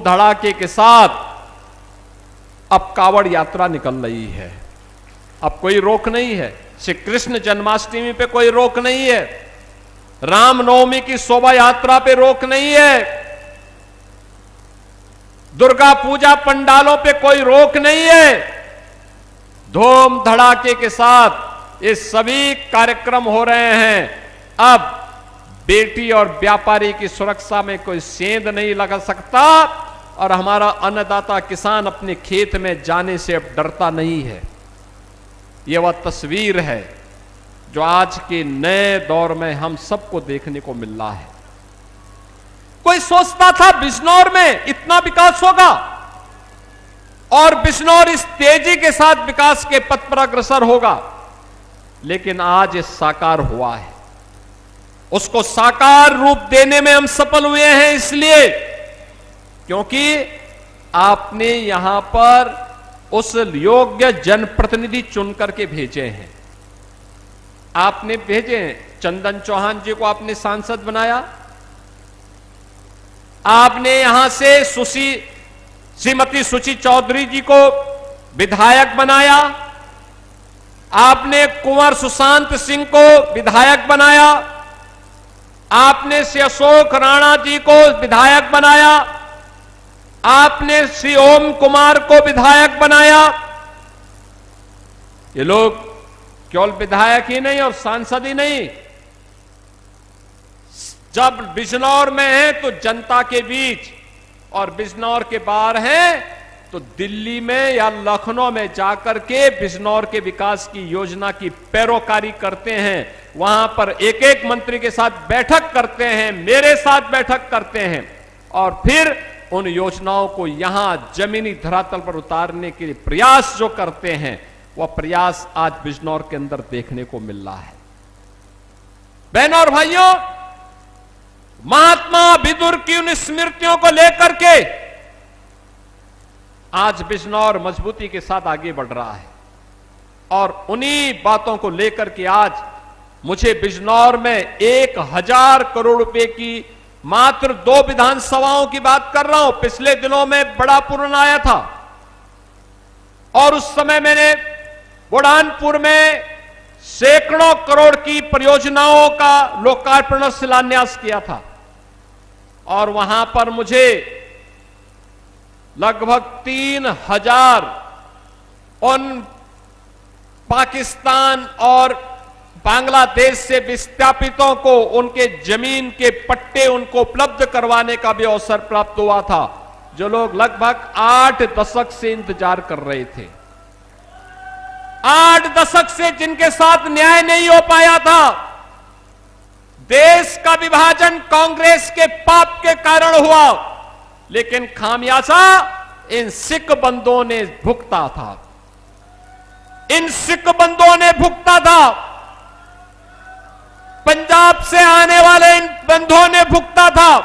धड़ाके के साथ अब कावड़ यात्रा निकल रही है। अब कोई रोक नहीं है। श्री कृष्ण जन्माष्टमी पे कोई रोक नहीं है। रामनवमी की शोभा यात्रा पे रोक नहीं है। दुर्गा पूजा पंडालों पे कोई रोक नहीं है। धूम धड़ाके के साथ ये सभी कार्यक्रम हो रहे हैं। अब बेटी और व्यापारी की सुरक्षा में कोई सेंध नहीं लगा सकता और हमारा अन्नदाता किसान अपने खेत में जाने से अब डरता नहीं है। यह वह तस्वीर है जो आज के नए दौर में हम सबको देखने को मिल रहा है। कोई सोचता था बिजनौर में इतना विकास होगा और बिजनौर इस तेजी के साथ विकास के पथ पर अग्रसर होगा, लेकिन आज ये साकार हुआ है। उसको साकार रूप देने में हम सफल हुए हैं इसलिए क्योंकि आपने यहां पर उस योग्य जनप्रतिनिधि चुन करके भेजे हैं। आपने भेजे हैं। चंदन चौहान जी को आपने सांसद बनाया। आपने यहां से श्रीमती सुची चौधरी जी को विधायक बनाया। आपने कुंवर सुशांत सिंह को विधायक बनाया। आपने श्री अशोक राणा जी को विधायक बनाया। आपने श्री ओम कुमार को विधायक बनाया। ये लोग केवल विधायक ही नहीं और सांसद ही नहीं, जब बिजनौर में है तो जनता के बीच और बिजनौर के बाहर हैं तो दिल्ली में या लखनऊ में जाकर के बिजनौर के विकास की योजना की पैरोकारी करते हैं। वहां पर एक एक मंत्री के साथ बैठक करते हैं, मेरे साथ बैठक करते हैं और फिर उन योजनाओं को यहां जमीनी धरातल पर उतारने के लिए प्रयास जो करते हैं वह प्रयास आज बिजनौर के अंदर देखने को मिल रहा है। बहनों और भाइयों, महात्मा विदुर की उन स्मृतियों को लेकर के आज बिजनौर मजबूती के साथ आगे बढ़ रहा है और उन्हीं बातों को लेकर के आज मुझे बिजनौर में 1000 करोड़ रुपए की मात्र 2 विधानसभाओं की बात कर रहा हूं। पिछले दिनों में बड़ा पूर्ण आया था और उस समय मैंने बुरहानपुर में सैकड़ों करोड़ की परियोजनाओं का लोकार्पण और शिलान्यास किया था और वहां पर मुझे लगभग 3000 उन पाकिस्तान और बांग्लादेश से विस्थापितों को उनके जमीन के पट्टे उनको उपलब्ध करवाने का भी अवसर प्राप्त हुआ था, जो लोग लगभग 8 दशक से इंतजार कर रहे थे। 8 दशक से जिनके साथ न्याय नहीं हो पाया था। देश का विभाजन कांग्रेस के पाप के कारण हुआ, लेकिन खामियाजा इन सिख बंदों ने भुगता था। इन सिख बंदों ने भुगता था। पंजाब से आने वाले इन बंदों ने भुगता था।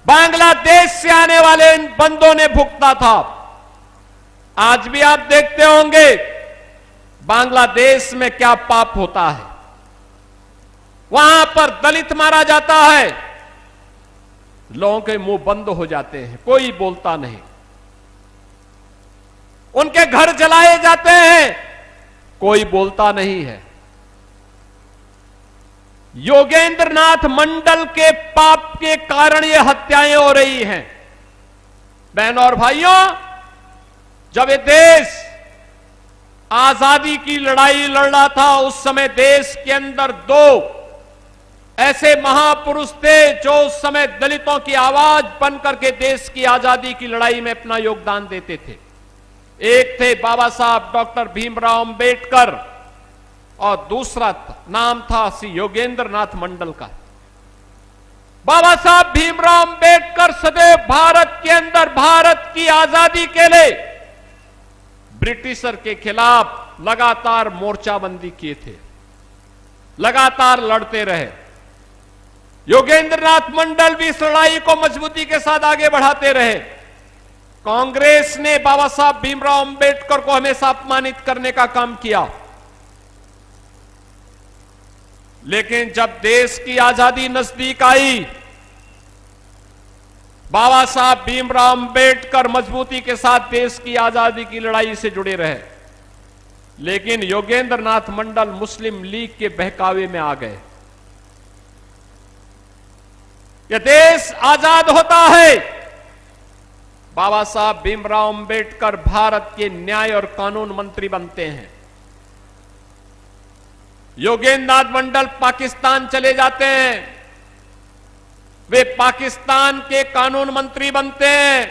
बांग्लादेश से आने वाले इन बंदों ने भुगता था। आज भी आप देखते होंगे बांग्लादेश में क्या पाप होता है। वहां पर दलित मारा जाता है, लोगों के मुंह बंद हो जाते हैं, कोई बोलता नहीं। उनके घर जलाए जाते हैं, कोई बोलता नहीं है। योगेंद्र नाथ मंडल के पाप के कारण ये हत्याएं हो रही हैं। बहनों और भाइयों, जब ये देश आजादी की लड़ाई लड़ रहा था, उस समय देश के अंदर 2 ऐसे महापुरुष थे जो उस समय दलितों की आवाज बनकर के देश की आजादी की लड़ाई में अपना योगदान देते थे। एक थे बाबा साहब डॉक्टर भीमराव अंबेडकर और दूसरा नाम था श्री योगेंद्र नाथ मंडल का। बाबा साहब भीमराव अंबेडकर सदैव भारत के अंदर भारत की आजादी के लिए ब्रिटिशर के खिलाफ लगातार मोर्चाबंदी किए थे, लगातार लड़ते रहे। योगेंद्र नाथ मंडल भी इस लड़ाई को मजबूती के साथ आगे बढ़ाते रहे। कांग्रेस ने बाबा साहब भीमराव अंबेडकर को हमेशा अपमानित करने का काम किया, लेकिन जब देश की आजादी नजदीक आई, बाबा साहब भीमराव अंबेडकर मजबूती के साथ देश की आजादी की लड़ाई से जुड़े रहे, लेकिन योगेंद्र नाथ मंडल मुस्लिम लीग के बहकावे में आ गए। यह देश आजाद होता है, बाबा साहब भीमराव अंबेडकर भारत के न्याय और कानून मंत्री बनते हैं। योगेंद्र नाथ मंडल पाकिस्तान चले जाते हैं, वे पाकिस्तान के कानून मंत्री बनते हैं।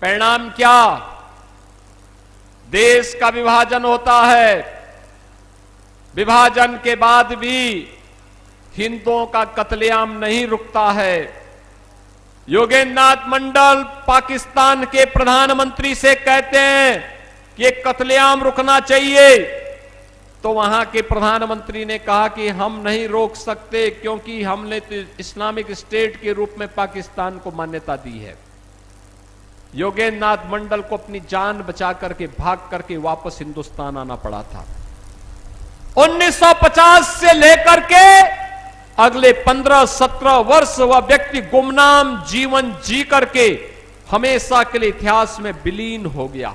परिणाम क्या? देश का विभाजन होता है। विभाजन के बाद भी हिंदुओं का कत्लेआम नहीं रुकता है। योगेंद्र नाथ मंडल पाकिस्तान के प्रधानमंत्री से कहते हैं कि ये कत्लेआम रुकना चाहिए, तो वहां के प्रधानमंत्री ने कहा कि हम नहीं रोक सकते, क्योंकि हमने तो इस्लामिक स्टेट के रूप में पाकिस्तान को मान्यता दी है। योगेंद्र नाथ मंडल को अपनी जान बचा करके भाग करके वापस हिंदुस्तान आना पड़ा था। 1950 से लेकर के अगले 15-17 वर्ष वह व्यक्ति गुमनाम जीवन जी करके हमेशा के लिए इतिहास में विलीन हो गया।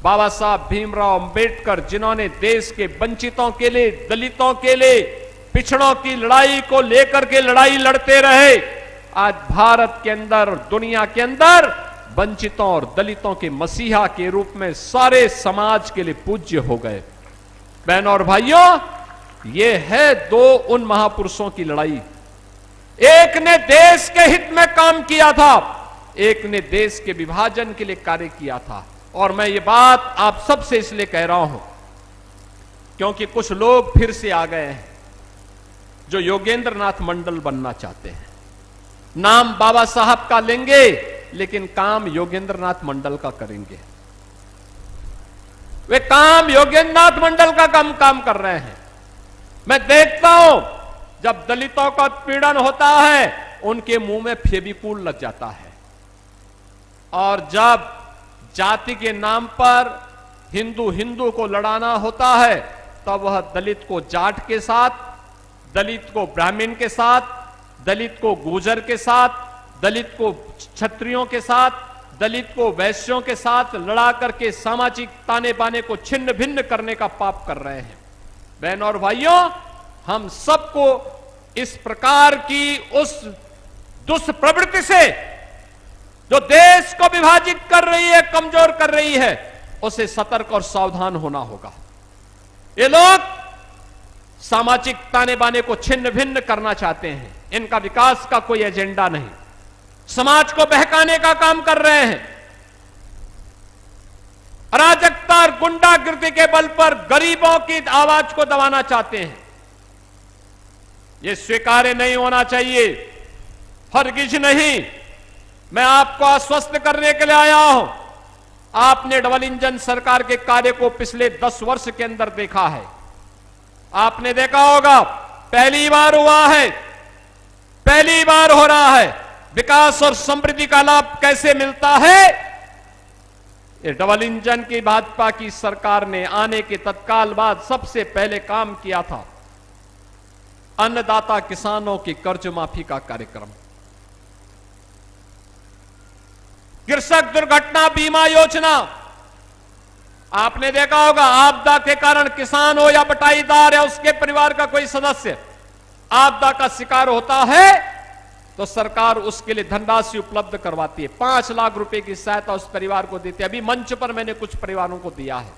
बाबा साहब भीमराव अंबेडकर, जिन्होंने देश के वंचितों के लिए, दलितों के लिए, पिछड़ों की लड़ाई को लेकर के लड़ाई लड़ते रहे, आज भारत के अंदर, दुनिया के अंदर वंचितों और दलितों के मसीहा के रूप में सारे समाज के लिए पूज्य हो गए। बहनों और भाइयों, ये है दो उन महापुरुषों की लड़ाई। एक ने देश के हित में काम किया था, एक ने देश के विभाजन के लिए कार्य किया था। और मैं ये बात आप सबसे इसलिए कह रहा हूं क्योंकि कुछ लोग फिर से आ गए हैं जो योगेंद्र नाथ मंडल बनना चाहते हैं। नाम बाबा साहब का लेंगे, लेकिन काम योगेंद्र नाथ मंडल का करेंगे। वे काम योगेंद्र नाथ मंडल का काम कर रहे हैं। मैं देखता हूं जब दलितों का उत्पीड़न होता है, उनके मुंह में फेविकोल लग जाता है, और जब जाति के नाम पर हिंदू को लड़ाना होता है, तब वह दलित को जाट के साथ, दलित को ब्राह्मण के साथ, दलित को गुर्जर के साथ, दलित को क्षत्रियों के साथ, दलित को वैश्यों के साथ लड़ा करके सामाजिक ताने बाने को छिन्न भिन्न करने का पाप कर रहे हैं। बहनों और भाइयों, हम सबको इस प्रकार की उस दुष्प्रवृत्ति से जो देश को विभाजित कर रही है, कमजोर कर रही है, उसे सतर्क और सावधान होना होगा। ये लोग सामाजिक ताने बाने को छिन्न भिन्न करना चाहते हैं, इनका विकास का कोई एजेंडा नहीं, समाज को बहकाने का काम कर रहे हैं। अराजकता और गुंडागिर्दी के बल पर गरीबों की आवाज को दबाना चाहते हैं। यह स्वीकार्य नहीं होना चाहिए, हरगिज नहीं। मैं आपको आश्वस्त करने के लिए आया हूं। आपने डबल इंजन सरकार के कार्य को पिछले 10 वर्ष के अंदर देखा है। आपने देखा होगा, पहली बार हुआ है, पहली बार हो रहा है। विकास और समृद्धि का लाभ कैसे मिलता है? ये डबल इंजन की भाजपा की सरकार ने आने के तत्काल बाद सबसे पहले काम किया था अन्नदाता किसानों की कर्ज माफी का कार्यक्रम, कृषक दुर्घटना बीमा योजना। आपने देखा होगा, आपदा के कारण किसान हो या बटाईदार या उसके परिवार का कोई सदस्य आपदा का शिकार होता है, तो सरकार उसके लिए धनराशि उपलब्ध करवाती है। 5 लाख रुपए की सहायता उस परिवार को देती है। अभी मंच पर मैंने कुछ परिवारों को दिया है।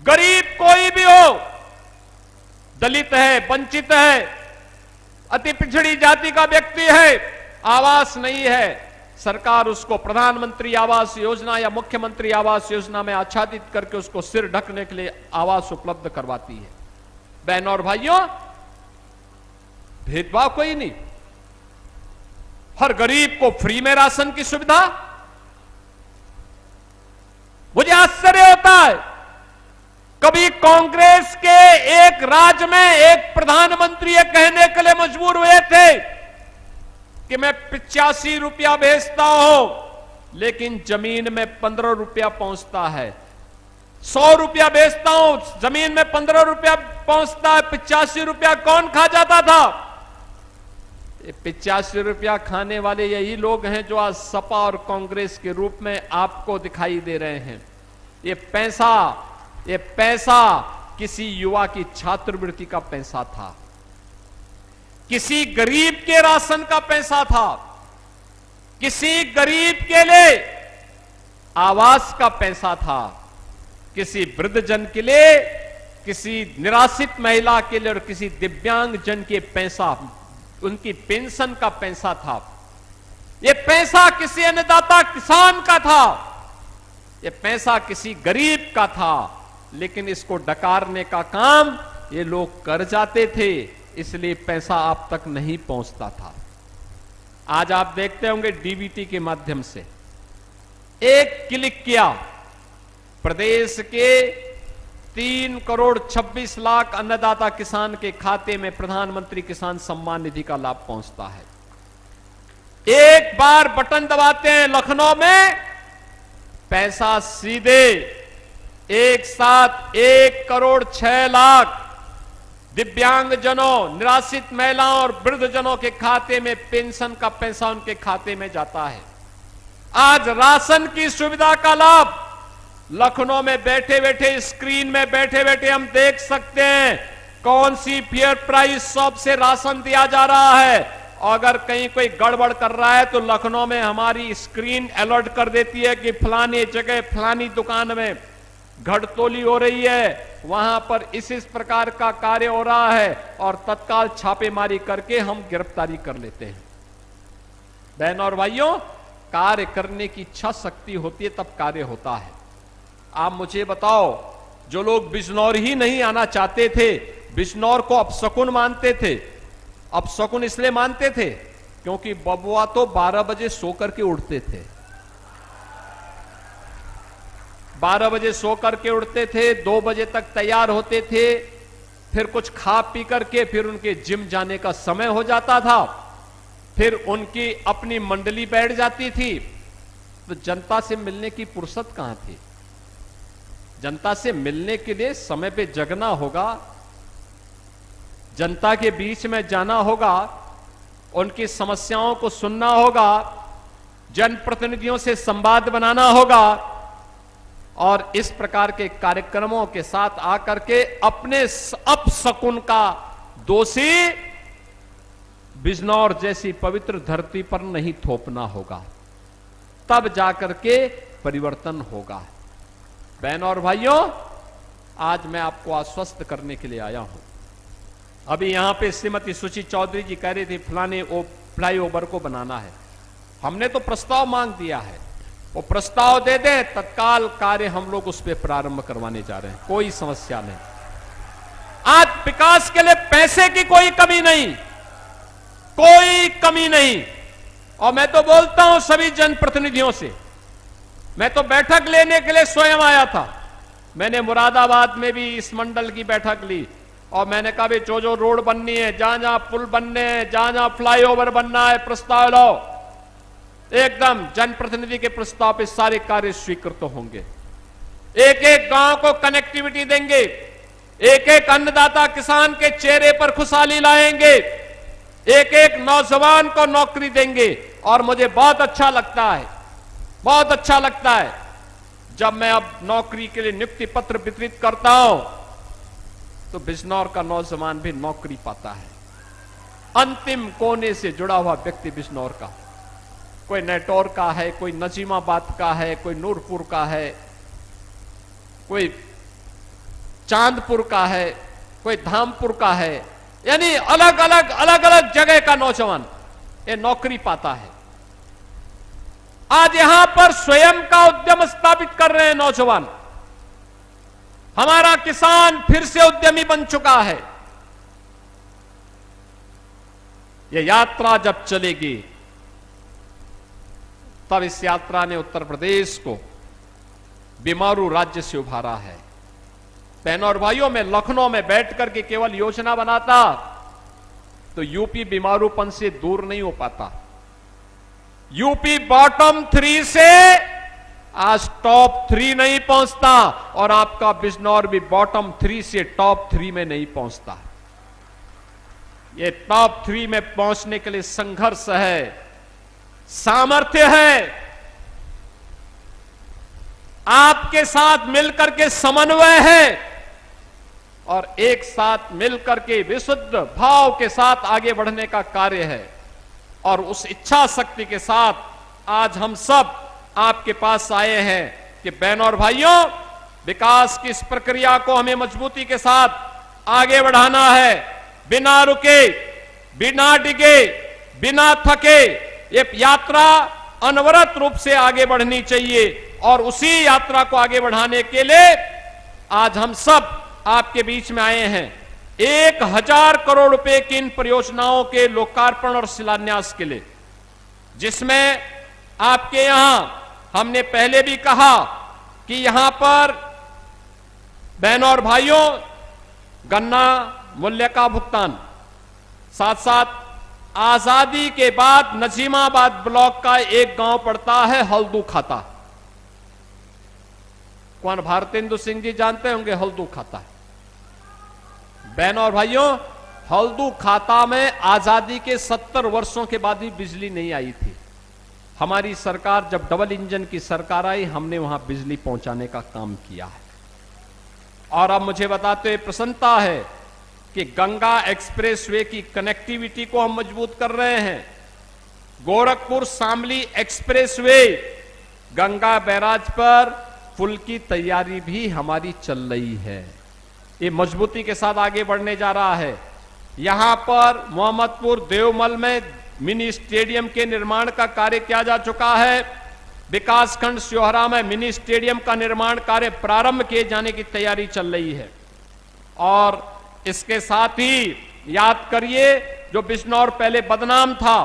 गरीब कोई भी हो, दलित है, वंचित है, अति पिछड़ी जाति का व्यक्ति है, आवास नहीं है, सरकार उसको प्रधानमंत्री आवास योजना या मुख्यमंत्री आवास योजना में आच्छादित करके उसको सिर ढकने के लिए आवास उपलब्ध करवाती है। बहनों और भाइयों, भेदभाव कोई नहीं, हर गरीब को फ्री में राशन की सुविधा। मुझे आश्चर्य होता है, कभी कांग्रेस के एक राज्य में एक प्रधानमंत्री ये कहने के लिए मजबूर हुए थे कि मैं 85 रुपया भेजता हूं, लेकिन जमीन में 15 रुपया पहुंचता है। 100 रुपया भेजता हूं, जमीन में 15 रुपया पहुंचता है। 85 रुपया कौन खा जाता था? 85 रुपया खाने वाले यही लोग हैं जो आज सपा और कांग्रेस के रूप में आपको दिखाई दे रहे हैं। ये पैसा किसी युवा की छात्रवृत्ति का पैसा था, किसी गरीब के राशन का पैसा था, किसी गरीब के लिए आवास का पैसा था, किसी वृद्धजन के लिए, किसी निराश्रित महिला के लिए और किसी दिव्यांग जन के पैसा, उनकी पेंशन का पैसा था। यह पैसा किसी अन्नदाता किसान का था, यह पैसा किसी गरीब का था, लेकिन इसको डकारने का काम ये लोग कर जाते थे, इसलिए पैसा आप तक नहीं पहुंचता था। आज आप देखते होंगे डीबीटी के माध्यम से एक क्लिक किया, प्रदेश के 3 करोड़ 26 लाख अन्नदाता किसान के खाते में प्रधानमंत्री किसान सम्मान निधि का लाभ पहुंचता है। एक बार बटन दबाते हैं लखनऊ में, पैसा सीधे एक साथ 1 करोड़ 6 लाख दिव्यांगजनों, निराश्रित महिलाओं और वृद्धजनों के खाते में पेंशन का पैसा उनके खाते में जाता है। आज राशन की सुविधा का लाभ लखनऊ में बैठे बैठे, स्क्रीन में बैठे बैठे हम देख सकते हैं कौन सी फेयर प्राइस शॉप से राशन दिया जा रहा है। अगर कहीं कोई गड़बड़ कर रहा है तो लखनऊ में हमारी स्क्रीन अलर्ट कर देती है कि फलानी जगह फलानी दुकान में घटतोली हो रही है, वहां पर इस प्रकार का कार्य हो रहा है, और तत्काल छापेमारी करके हम गिरफ्तारी कर लेते हैं। बहनों और भाइयों, कार्य करने की इच्छा शक्ति होती है तब कार्य होता है। आप मुझे बताओ, जो लोग बिजनौर ही नहीं आना चाहते थे, बिजनौर को अपशकुन मानते थे, अपशकुन इसलिए मानते थे क्योंकि बबुआ तो 12 बजे सो करके उठते थे, 12 बजे सो करके उठते थे, 2 बजे तक तैयार होते थे, फिर कुछ खा पी करके फिर उनके जिम जाने का समय हो जाता था, फिर उनकी अपनी मंडली बैठ जाती थी। तो जनता से मिलने की फुर्सत कहां थी? जनता से मिलने के लिए समय पे जगना होगा, जनता के बीच में जाना होगा, उनकी समस्याओं को सुनना होगा, जनप्रतिनिधियों से संवाद बनाना होगा, और इस प्रकार के कार्यक्रमों के साथ आकर के अपने अपशकुन का दोषी बिजनौर जैसी पवित्र धरती पर नहीं थोपना होगा, तब जाकर के परिवर्तन होगा। बहनों और भाइयों, आज मैं आपको आश्वस्त करने के लिए आया हूं। अभी यहां पे श्रीमती सुची चौधरी जी कह रही थी फलाने फ्लाईओवर को बनाना है, हमने तो प्रस्ताव मांग दिया है, वो प्रस्ताव दे दें, तत्काल कार्य हम लोग उस पर प्रारंभ करवाने जा रहे हैं, कोई समस्या नहीं। आज विकास के लिए पैसे की कोई कमी नहीं, कोई कमी नहीं। और मैं तो बोलता हूं सभी जनप्रतिनिधियों से, मैं तो बैठक लेने के लिए स्वयं आया था, मैंने मुरादाबाद में भी इस मंडल की बैठक ली, और मैंने कहा भी जो रोड बननी है, जहां जहां पुल बनने हैं, जहां जहां फ्लाईओवर बनना है, प्रस्ताव लाओ। एकदम जनप्रतिनिधि के प्रस्ताव पे सारे कार्य स्वीकृत होंगे। एक एक गांव को कनेक्टिविटी देंगे, एक एक अन्नदाता किसान के चेहरे पर खुशहाली लाएंगे, एक एक नौजवान को नौकरी देंगे। और मुझे बहुत अच्छा लगता है, बहुत अच्छा लगता है जब मैं अब नौकरी के लिए नियुक्ति पत्र वितरित करता हूं तो बिजनौर का नौजवान भी नौकरी पाता है। अंतिम कोने से जुड़ा हुआ व्यक्ति बिजनौर का, कोई नेटौर का है, कोई नजीमाबाद का है, कोई नूरपुर का है, कोई चांदपुर का है, कोई धामपुर का है, यानी अलग अलग जगह का नौजवान ये नौकरी पाता है। आज यहां पर स्वयं का उद्यम स्थापित कर रहे हैं नौजवान। हमारा किसान फिर से उद्यमी बन चुका है। यह यात्रा जब चलेगी तब इस यात्रा ने उत्तर प्रदेश को बीमारू राज्य से उभारा है। बहनों और भाइयों, मैं लखनऊ में बैठ करके केवल योजना बनाता तो यूपी बीमारूपन से दूर नहीं हो पाता। यूपी बॉटम 3 से आज टॉप 3 नहीं पहुंचता, और आपका बिजनौर भी बॉटम 3 से टॉप 3 में नहीं पहुंचता। ये टॉप 3 में पहुंचने के लिए संघर्ष है, सामर्थ्य है, आपके साथ मिलकर के समन्वय है और एक साथ मिलकर के विशुद्ध भाव के साथ आगे बढ़ने का कार्य है। और उस इच्छा शक्ति के साथ आज हम सब आपके पास आए हैं कि बहनों और भाइयों, विकास की इस प्रक्रिया को हमें मजबूती के साथ आगे बढ़ाना है, बिना रुके, बिना डिगे, बिना थके। ये यात्रा अनवरत रूप से आगे बढ़नी चाहिए और उसी यात्रा को आगे बढ़ाने के लिए आज हम सब आपके बीच में आए हैं 1000 करोड़ रुपए की इन परियोजनाओं के लोकार्पण और शिलान्यास के लिए, जिसमें आपके यहां हमने पहले भी कहा कि यहां पर बहनों और भाइयों गन्ना मूल्य का भुगतान, साथ साथ आजादी के बाद नजीमाबाद ब्लॉक का एक गांव पड़ता है हल्दू खाता। कौन भारतेंदु सिंह जी जानते होंगे हल्दू खाता? बहनों और भाइयों, हल्दू खाता में आजादी के 70 वर्षों के बाद भी बिजली नहीं आई थी। हमारी सरकार, जब डबल इंजन की सरकार आई, हमने वहां बिजली पहुंचाने का काम किया है। और अब मुझे बताते हुए प्रसन्नता है कि गंगा एक्सप्रेसवे की कनेक्टिविटी को हम मजबूत कर रहे हैं। गोरखपुर शामली एक्सप्रेसवे, गंगा बैराज पर पुल की तैयारी भी हमारी चल रही है। ये मजबूती के साथ आगे बढ़ने जा रहा है। यहां पर मोहम्मदपुर देवमल में मिनी स्टेडियम के निर्माण का कार्य किया जा चुका है। विकासखंड सियोहरा में मिनी स्टेडियम का निर्माण कार्य प्रारंभ किए जाने की तैयारी चल रही है। और इसके साथ ही याद करिए, जो बिजनौर पहले बदनाम था,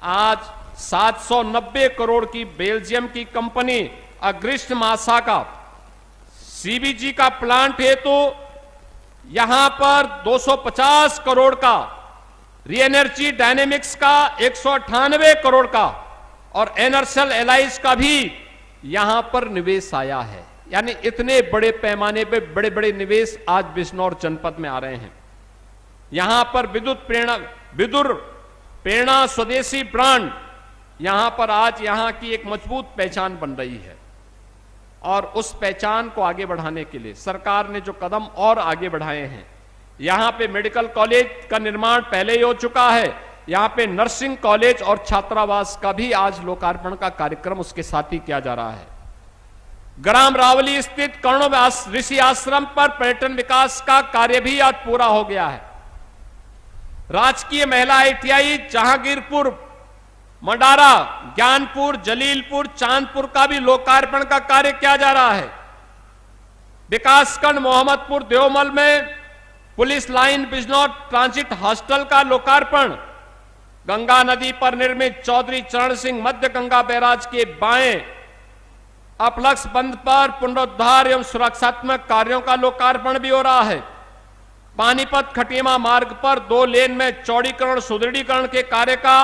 आज 790 करोड़ की बेल्जियम की कंपनी अग्रिस्ट मासा का सीबीजी का प्लांट है, तो यहां पर 250 करोड़ का, री एनर्जी डायनेमिक्स का 198 करोड़ का और एनर्सल एलाइज का भी यहां पर निवेश आया है। यानी इतने बड़े पैमाने पे बड़े बड़े निवेश आज बिजनौर जनपद में आ रहे हैं। यहां पर विदुर प्रेरणा स्वदेशी ब्रांड, यहां पर आज यहां की एक मजबूत पहचान बन रही है। और उस पहचान को आगे बढ़ाने के लिए सरकार ने जो कदम और आगे बढ़ाए हैं, यहां पे मेडिकल कॉलेज का निर्माण पहले ही हो चुका है। यहां पे नर्सिंग कॉलेज और छात्रावास का भी आज लोकार्पण का कार्यक्रम उसके साथ ही किया जा रहा है। ग्राम रावली स्थित कर्ण ऋषि आश्रम पर पर्यटन विकास का कार्य भी आज पूरा हो गया है। राजकीय महिला आईटीआई जहांगीरपुर, मंडारा, ज्ञानपुर, जलीलपुर, चांदपुर का भी लोकार्पण का कार्य किया जा रहा है। विकासखंड मोहम्मदपुर देवमल में police line Bijnor transit hostel का लोकार्पण, गंगा नदी पर निर्मित चौधरी चरण सिंह मध्य गंगा बैराज के बाएं अपलक्ष बंद पर पुनरुद्धार एवं सुरक्षात्मक कार्यों का लोकार्पण भी हो रहा है। पानीपत खटीमा मार्ग पर 2 लेन में चौड़ीकरण सुदृढ़ीकरण के कार्य का,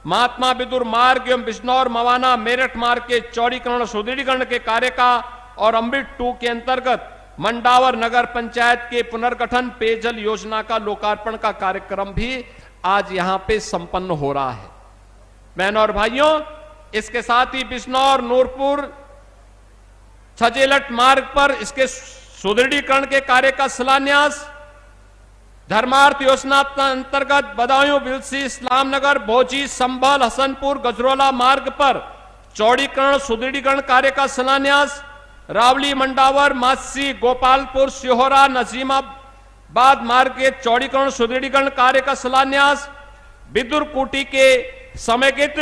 महात्मा विदुर मार्ग एवं बिजनौर मवाना मेरठ मार्ग के चौड़ीकरण सुदृढ़ीकरण के कार्य का और अमृत 2 के अंतर्गत मंडावर नगर पंचायत के पुनर्गठन पेयजल योजना का लोकार्पण का कार्यक्रम भी आज यहां पे संपन्न हो रहा है। बहनों और भाइयों, इसके साथ ही बिजनौर नूरपुर छजेलट मार्ग पर इसके सुदृढ़ीकरण के कार्य का शिलान्यास, धर्मार्थ योजना अंतर्गत बदायूं बिलसी इस्लाम नगर भोजी संभल हसनपुर गजरोला मार्ग पर चौड़ीकरण सुदृढ़ीकरण कार्य का शिलान्यास, रावली मंडावर मासी गोपालपुर सिहोरा नजीमाबाद मार्ग के चौड़ीकरण सुदृढ़ीकरण कार्य का शिलान्यास, विदुर कुटी के समेकित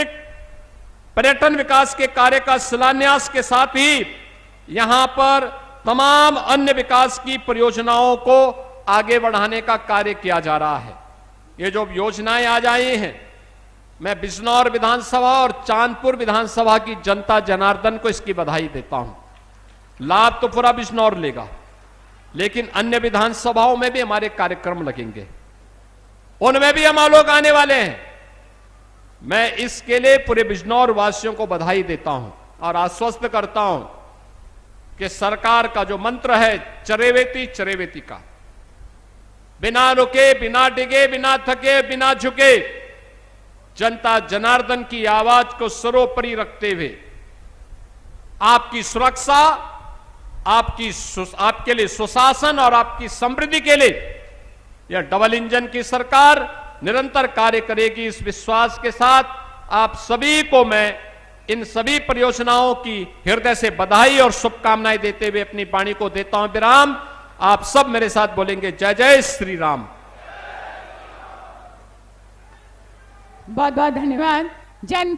पर्यटन विकास के कार्य का शिलान्यास के साथ ही यहां पर तमाम अन्य विकास की परियोजनाओं को आगे बढ़ाने का कार्य किया जा रहा है। ये जो योजनाएं आज आई हैं, मैं बिजनौर विधानसभा और चांदपुर विधानसभा की जनता जनार्दन को इसकी बधाई देता हूं। लाभ तो पूरा बिजनौर लेगा, लेकिन अन्य विधानसभाओं में भी हमारे कार्यक्रम लगेंगे, उनमें भी हम लोग आने वाले हैं। मैं इसके लिए पूरे बिजनौर वासियों को बधाई देता हूं और आश्वस्त करता हूं कि सरकार का जो मंत्र है चरेवेती चरेवेती का, बिना रुके, बिना डिगे, बिना थके, बिना झुके, जनता जनार्दन की आवाज को सर्वोपरि रखते हुए आपकी सुरक्षा, आपके लिए सुशासन और आपकी समृद्धि के लिए यह डबल इंजन की सरकार निरंतर कार्य करेगी। इस विश्वास के साथ आप सभी को मैं इन सभी परियोजनाओं की हृदय से बधाई और शुभकामनाएं देते हुए अपनी वाणी को देता हूं विराम। आप सब मेरे साथ बोलेंगे जय जय श्री राम। बहुत बहुत धन्यवाद। जन